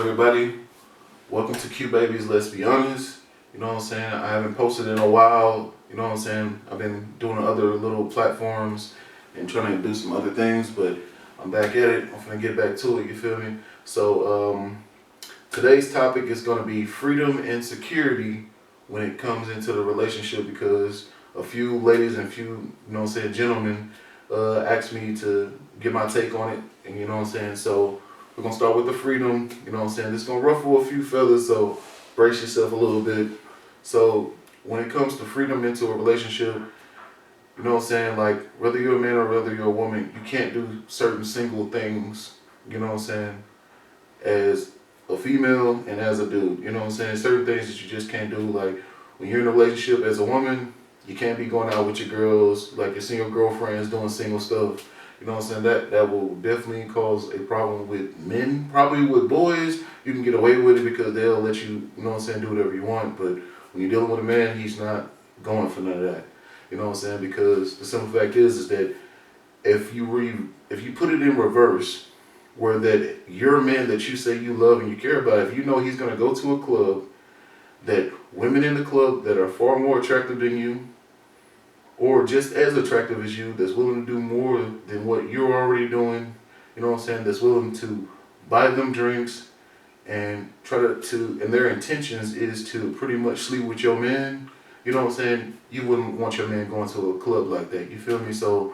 everybody? Welcome to Qbaby's Let's Be Honest. You know what I'm saying? I haven't posted in a while. You know what I'm saying? I've been doing other little platforms and trying to do some other things, but I'm back at it. I'm gonna get back to it, you feel me? So today's topic is gonna be freedom and security when it comes into the relationship, because a few ladies and few, you know what I'm saying, gentlemen asked me to get my take on it, and you know what I'm saying? So we're gonna start with the freedom, you know what I'm saying? This is gonna ruffle a few feathers, so brace yourself a little bit. So when it comes to freedom into a relationship, you know what I'm saying, like whether you're a man or whether you're a woman, you can't do certain single things, you know what I'm saying, as a female and as a dude, you know what I'm saying? Certain things that you just can't do, like when you're in a relationship as a woman, you can't be going out with your girls, like your single girlfriends doing single stuff. You know what I'm saying? That will definitely cause a problem with men. Probably with boys, you can get away with it because they'll let you, you know what I'm saying, do whatever you want. But when you're dealing with a man, he's not going for none of that. You know what I'm saying? Because the simple fact is that if you put it in reverse, where that your man that you say you love and you care about, if you know he's gonna go to a club, that women in the club that are far more attractive than you, or just as attractive as you, that's willing to do more than what you're already doing, you know what I'm saying, that's willing to buy them drinks and try to and their intentions is to pretty much sleep with your man, you know what I'm saying, you wouldn't want your man going to a club like that, you feel me? So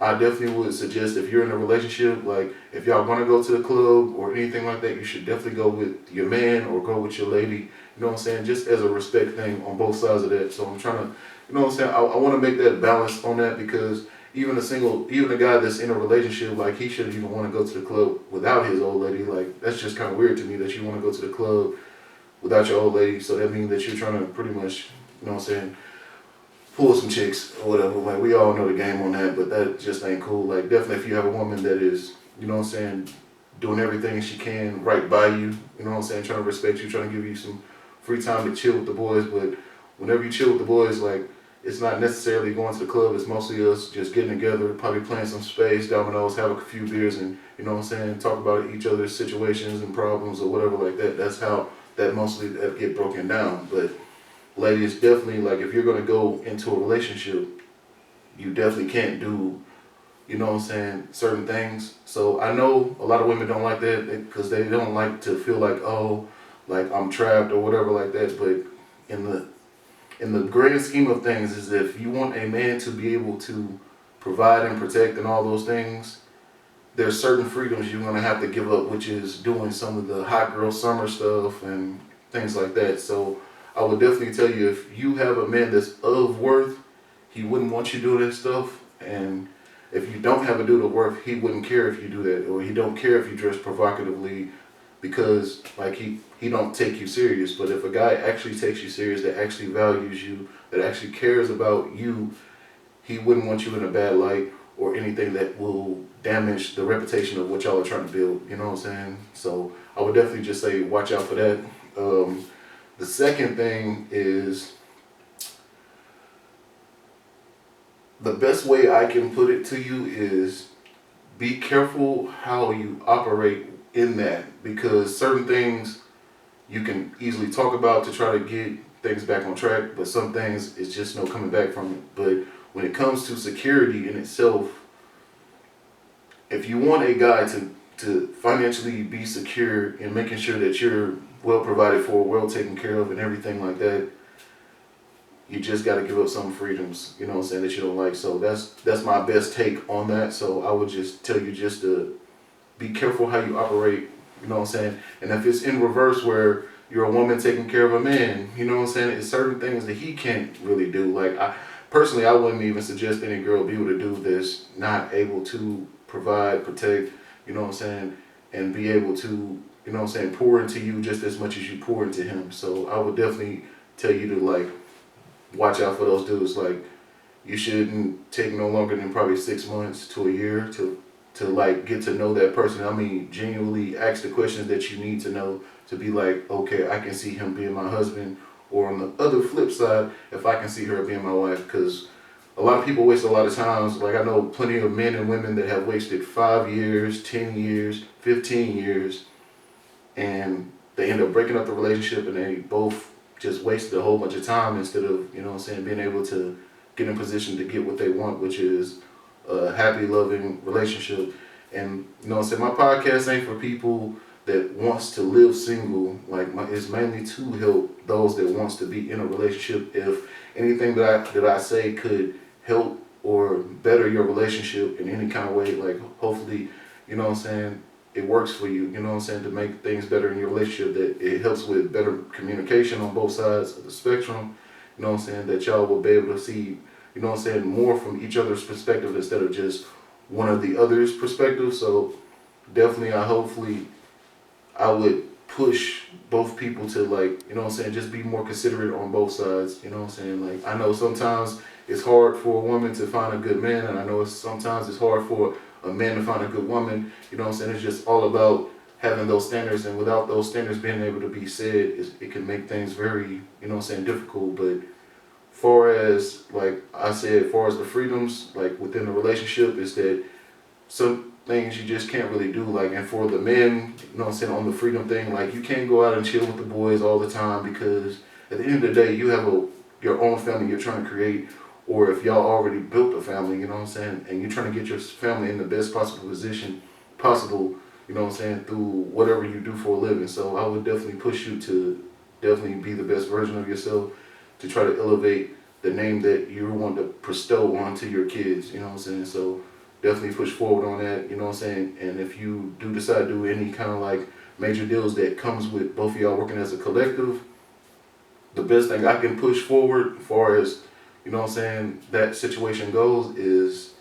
I definitely would suggest, if you're in a relationship, like if y'all want to go to the club or anything like that, you should definitely go with your man or go with your lady, you know what I'm saying, just as a respect thing on both sides of that. So I'm trying to, you know what I'm saying, I want to make that balance on that, because even a guy that's in a relationship, like he shouldn't even want to go to the club without his old lady. Like that's just kind of weird to me that you want to go to the club without your old lady. So that means that you're trying to pretty much, you know what I'm saying, pull some chicks or whatever. Like we all know the game on that, but that just ain't cool. Like definitely if you have a woman that is, you know what I'm saying, doing everything she can right by you, you know what I'm saying, trying to respect you, trying to give you some free time to chill with the boys. But whenever you chill with the boys, like it's not necessarily going to the club, it's mostly us just getting together, probably playing some spades, dominoes, have a few beers, and you know what I'm saying, talk about each other's situations and problems or whatever like that. That's how that mostly that get broken down. But ladies, definitely, like if you're gonna go into a relationship, you definitely can't do, you know what I'm saying, certain things. So I know a lot of women don't like that because they don't like to feel like, oh, like I'm trapped or whatever like that. But in the grand scheme of things, is if you want a man to be able to provide and protect and all those things, there's certain freedoms you're gonna have to give up, which is doing some of the hot girl summer stuff and things like that. So I would definitely tell you, if you have a man that's of worth, he wouldn't want you doing that stuff. And if you don't have a dude of worth, he wouldn't care if you do that, or he don't care if you dress provocatively, because like he don't take you serious. But if a guy actually takes you serious, that actually values you, that actually cares about you, he wouldn't want you in a bad light or anything that will damage the reputation of what y'all are trying to build. You know what I'm saying? So I would definitely just say watch out for that. The second thing is, the best way I can put it to you is be careful how you operate in that, because certain things you can easily talk about to try to get things back on track, but some things it's just no coming back from it. But when it comes to security in itself, if you want a guy to financially be secure and making sure that you're well provided for, well taken care of and everything like that, you just got to give up some freedoms, you know what I'm saying, that you don't like. So that's my best take on that. So I would just tell you just to be careful how you operate, you know what I'm saying. And if it's in reverse, where you're a woman taking care of a man, you know what I'm saying, it's certain things that he can't really do. Like I wouldn't even suggest any girl be able to do this, not able to provide, protect, you know what I'm saying, and be able to, you know what I'm saying, pour into you just as much as you pour into him. So I would definitely tell you to like watch out for those dudes. Like you shouldn't take no longer than probably 6 months to a year to like get to know that person. I mean, genuinely ask the questions that you need to know to be like, okay, I can see him being my husband. Or on the other flip side, if I can see her being my wife. Because a lot of people waste a lot of times. Like I know plenty of men and women that have wasted 5 years, 10 years, 15 years and they end up breaking up the relationship, and they both just wasted a whole bunch of time instead of, being able to get in position to get what they want, which is a happy, loving relationship. And my podcast ain't for people that wants to live single. It's mainly to help those that wants to be in a relationship. If anything that I say could help or better your relationship in any kind of way, hopefully, it works for you, to make things better in your relationship, that it helps with better communication on both sides of the spectrum, that y'all will be able to see, more from each other's perspective instead of just one of the other's perspective. So definitely, I would push both people to just be more considerate on both sides, I know sometimes it's hard for a woman to find a good man, and I know sometimes it's hard for a man to find a good woman, it's just all about having those standards, and without those standards being able to be said, it can make things very, difficult. But far as, far as the freedoms, within the relationship, is that some things you just can't really do, and for the men, on the freedom thing, you can't go out and chill with the boys all the time, because at the end of the day, you have your own family you're trying to create, or if y'all already built a family, and you're trying to get your family in the best possible position possible, through whatever you do for a living. So I would definitely push you to definitely be the best version of yourself, to try to elevate the name that you want to bestow onto your kids, So definitely push forward on that, And if you do decide to do any kind of major deals that comes with both of y'all working as a collective, the best thing I can push forward as far as, that situation goes, is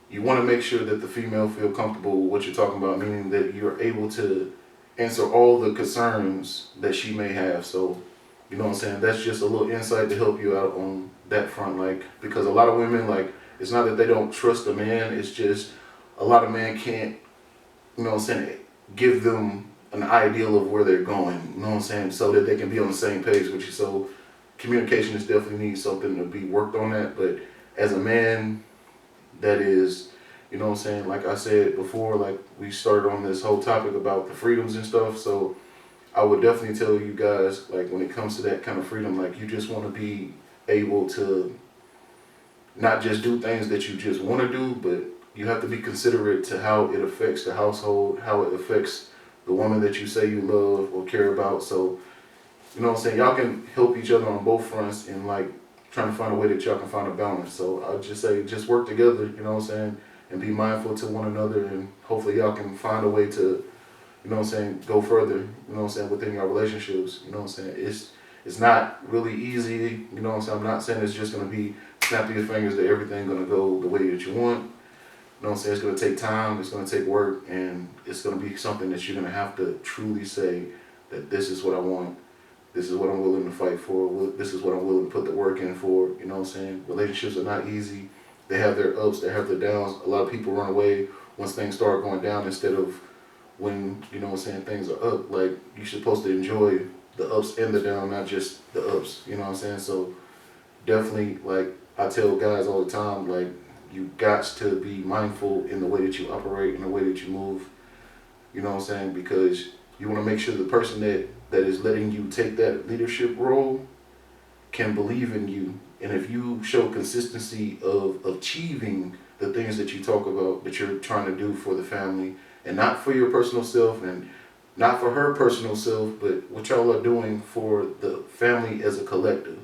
you want to make sure that the female feel comfortable with what you're talking about, meaning that you're able to answer all the concerns that she may have. So, that's just a little insight to help you out on that front, because a lot of women, it's not that they don't trust a man, it's just a lot of men can't, give them an ideal of where they're going, so that they can be on the same page with you. So communication is definitely needs something to be worked on that. But as a man that is, like I said before, we started on this whole topic about the freedoms and stuff. So I would definitely tell you guys, when it comes to that kind of freedom, you just want to be able to not just do things that you just want to do, but you have to be considerate to how it affects the household, how it affects the woman that you say you love or care about. So, y'all can help each other on both fronts, and trying to find a way that y'all can find a balance. So I'll just say, just work together, and be mindful to one another, and hopefully y'all can find a way to, go further, within your relationships. It's not really easy, I'm not saying it's just gonna be snap your fingers that everything gonna go the way that you want. It's gonna take time, it's gonna take work, and it's gonna be something that you're gonna have to truly say that this is what I want, this is what I'm willing to fight for, this is what I'm willing to put the work in for. Relationships are not easy. They have their ups, they have their downs. A lot of people run away once things start going down instead of when, things are up. You're supposed to enjoy the ups and the down, not just the ups, So definitely, I tell guys all the time, you got to be mindful in the way that you operate, in the way that you move, because you want to make sure the person that is letting you take that leadership role can believe in you. And if you show consistency of achieving the things that you talk about, that you're trying to do for the family, and not for your personal self, and not for her personal self, but what y'all are doing for the family as a collective.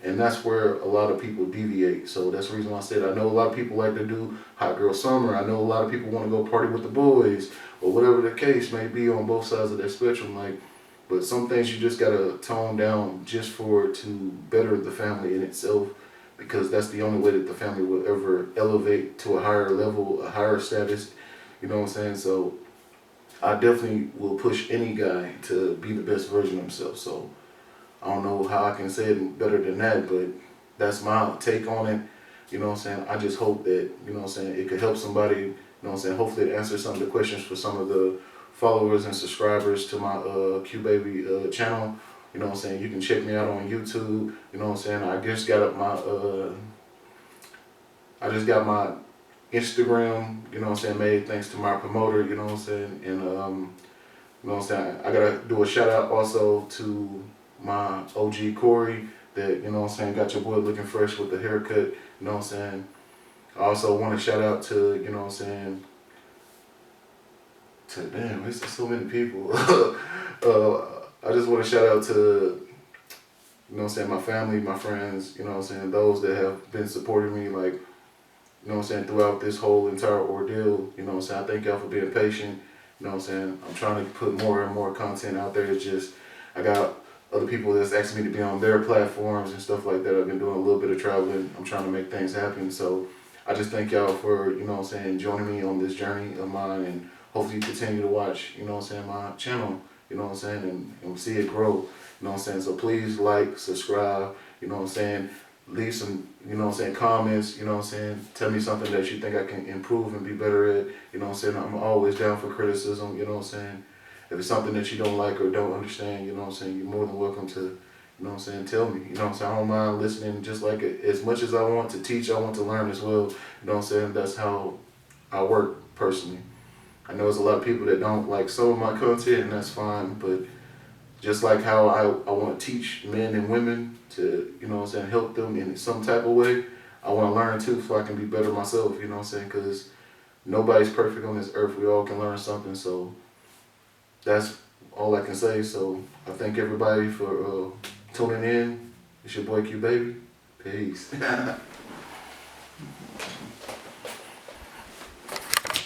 And that's where a lot of people deviate. So that's the reason why I said, I know a lot of people like to do hot girl summer. I know a lot of people want to go party with the boys, or whatever the case may be on both sides of that spectrum. But some things you just gotta tone down just to better the family in itself, because that's the only way that the family will ever elevate to a higher level, a higher status. So I definitely will push any guy to be the best version of himself. So I don't know how I can say it better than that, but that's my take on it. I just hope that, it could help somebody, hopefully it answers some of the questions for some of the followers and subscribers to my Qbaby channel. You can check me out on YouTube. I just got my Instagram, made thanks to my promoter, and You know what I'm saying? I gotta do a shout out also to my OG Corey that, you know what I'm saying, got your boy looking fresh with the haircut. You know what I'm saying? I also want to shout out to, you know what I'm saying, to, damn, it's so many people. I just want to shout out to, you know what I'm saying, my family, my friends, you know what I'm saying, those that have been supporting me, like, you know what I'm saying, throughout this whole entire ordeal. You know what I'm saying, I thank y'all for being patient. You know what I'm saying, I'm trying to put more and more content out there. It's just, I got other people that's asking me to be on their platforms and stuff like that. I've been doing a little bit of traveling. I'm trying to make things happen. So I just thank y'all for, you know what I'm saying, joining me on this journey of mine, and hopefully you continue to watch, you know what I'm saying, my channel, you know what I'm saying, and see it grow. You know what I'm saying? So please like, subscribe, you know what I'm saying, leave some, you know what I'm saying, comments, you know what I'm saying, tell me something that you think I can improve and be better at, you know what I'm saying. I'm always down for criticism, you know what I'm saying. If it's something that you don't like or don't understand, you know what I'm saying, you're more than welcome to, you know what I'm saying, tell me, you know what I'm saying. I don't mind listening. Just like as much as I want to teach, I want to learn as well, you know what I'm saying. That's how I work personally. I know there's a lot of people that don't like some of my content, and that's fine, but just like how I want to teach men and women to, you know what I'm saying, help them in some type of way, I want to learn too so I can be better myself, you know what I'm saying, because nobody's perfect on this earth. We all can learn something, so that's all I can say. So I thank everybody for tuning in. It's your boy Qbaby. Peace.